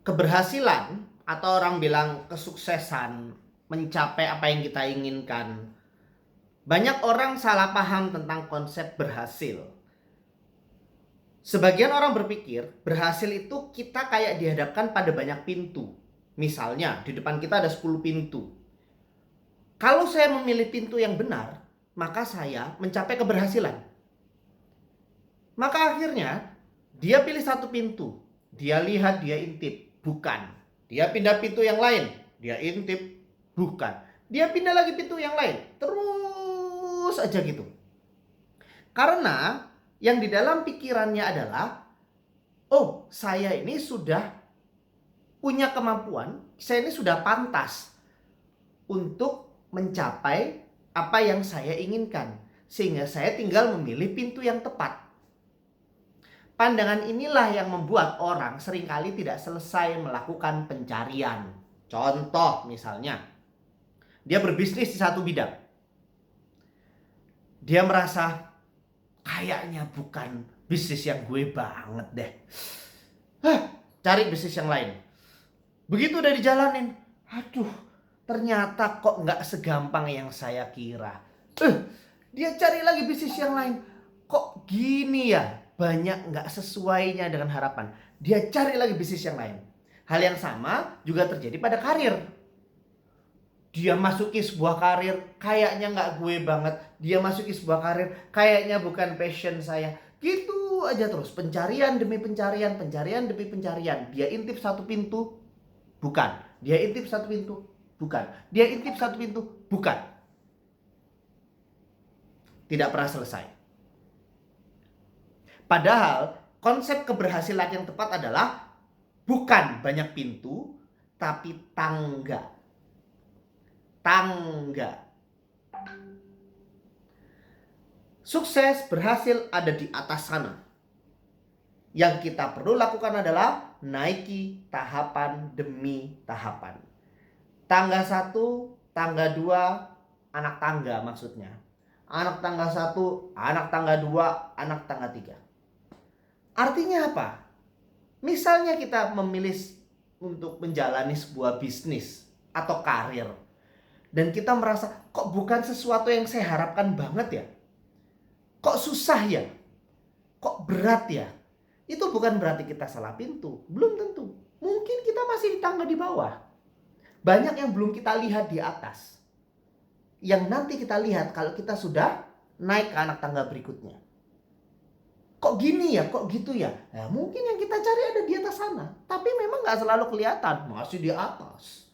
Keberhasilan atau orang bilang kesuksesan, mencapai apa yang kita inginkan. Banyak orang salah paham tentang konsep berhasil. Sebagian orang berpikir berhasil itu kita kayak dihadapkan pada banyak pintu. Misalnya di depan kita ada 10 pintu. Kalau saya memilih pintu yang benar, maka saya mencapai keberhasilan. Maka akhirnya dia pilih satu pintu. Dia lihat, dia intip. Bukan. Dia pindah pintu yang lain. Dia intip. Bukan. Dia pindah lagi pintu yang lain. Terus aja gitu. Karena yang di dalam pikirannya adalah, oh, saya ini sudah punya kemampuan, saya ini sudah pantas untuk mencapai apa yang saya inginkan. Sehingga saya tinggal memilih pintu yang tepat. Pandangan inilah yang membuat orang seringkali tidak selesai melakukan pencarian. Contoh misalnya, dia berbisnis di satu bidang. Dia merasa kayaknya bukan bisnis yang gue banget deh. Cari bisnis yang lain. Begitu udah dijalanin, aduh, ternyata kok nggak segampang yang saya kira. Dia cari lagi bisnis yang lain. Kok gini ya? Banyak nggak sesuainya dengan harapan. Dia cari lagi bisnis yang lain. Hal yang sama juga terjadi pada karir. Dia masuki sebuah karir, kayaknya nggak gue banget. Dia masuki sebuah karir, kayaknya bukan passion saya. Gitu aja terus, pencarian demi pencarian, pencarian demi pencarian. Dia intip satu pintu, bukan. Dia intip satu pintu, bukan. Dia intip satu pintu, bukan. Tidak pernah selesai. Padahal konsep keberhasilan yang tepat adalah bukan banyak pintu, tapi tangga. Tangga. Sukses berhasil ada di atas sana. Yang kita perlu lakukan adalah naiki tahapan demi tahapan. Tangga 1, tangga 2, anak tangga maksudnya. Anak tangga 1, anak tangga 2, anak tangga 3. Artinya apa? Misalnya kita memilih untuk menjalani sebuah bisnis atau karir. Dan kita merasa kok bukan sesuatu yang saya harapkan banget ya. Kok susah ya? Kok berat ya? Itu bukan berarti kita salah pintu. Belum tentu. Mungkin kita masih di tangga di bawah. Banyak yang belum kita lihat di atas. Yang nanti kita lihat kalau kita sudah naik ke anak tangga berikutnya. Kok gini ya? Kok gitu ya? Nah, mungkin yang kita cari ada di atas sana. Tapi memang gak selalu kelihatan. Masih di atas.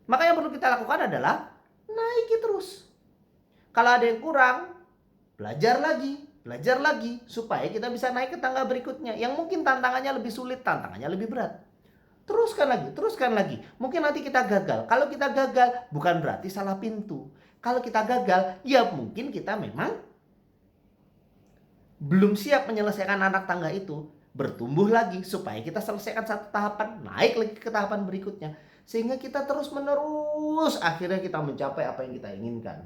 Maka yang perlu kita lakukan adalah naiki terus. Kalau ada yang kurang, belajar lagi supaya kita bisa naik ke tangga berikutnya yang mungkin tantangannya lebih sulit, tantangannya lebih berat. Teruskan lagi. Mungkin nanti kita gagal. Kalau kita gagal bukan berarti salah pintu. Kalau kita gagal, ya mungkin kita memang belum siap menyelesaikan anak tangga itu. Bertumbuh lagi supaya kita selesaikan satu tahapan, naik lagi ke tahapan berikutnya. Sehingga kita terus menerus akhirnya kita mencapai apa yang kita inginkan.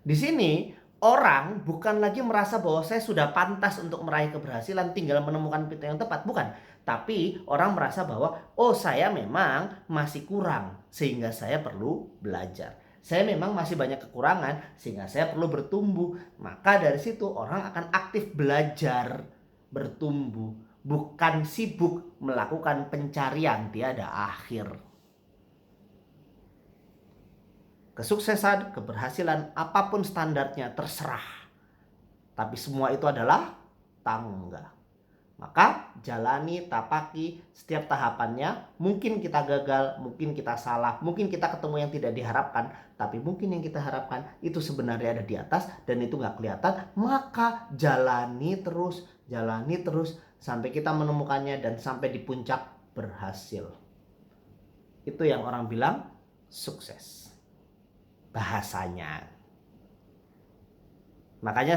Di sini orang bukan lagi merasa bahwa saya sudah pantas untuk meraih keberhasilan, tinggal menemukan pintu yang tepat, bukan. Tapi orang merasa bahwa oh, saya memang masih kurang sehingga saya perlu belajar. Saya memang masih banyak kekurangan sehingga saya perlu bertumbuh. Maka dari situ orang akan aktif belajar, bertumbuh, bukan sibuk melakukan pencarian tiada akhir. Kesuksesan, keberhasilan, apapun standarnya terserah. Tapi semua itu adalah tangga. Maka jalani, tapaki setiap tahapannya. Mungkin kita gagal, mungkin kita salah, mungkin kita ketemu yang tidak diharapkan. Tapi mungkin yang kita harapkan itu sebenarnya ada di atas dan itu gak kelihatan. Maka jalani terus sampai kita menemukannya dan sampai di puncak berhasil. Itu yang orang bilang sukses. Bahasanya. Makanya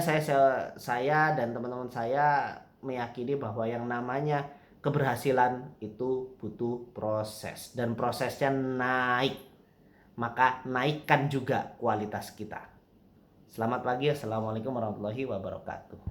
saya dan teman-teman saya meyakini bahwa yang namanya keberhasilan itu butuh proses dan prosesnya naik. Maka naikkan juga kualitas kita. Selamat pagi. Assalamualaikum warahmatullahi wabarakatuh.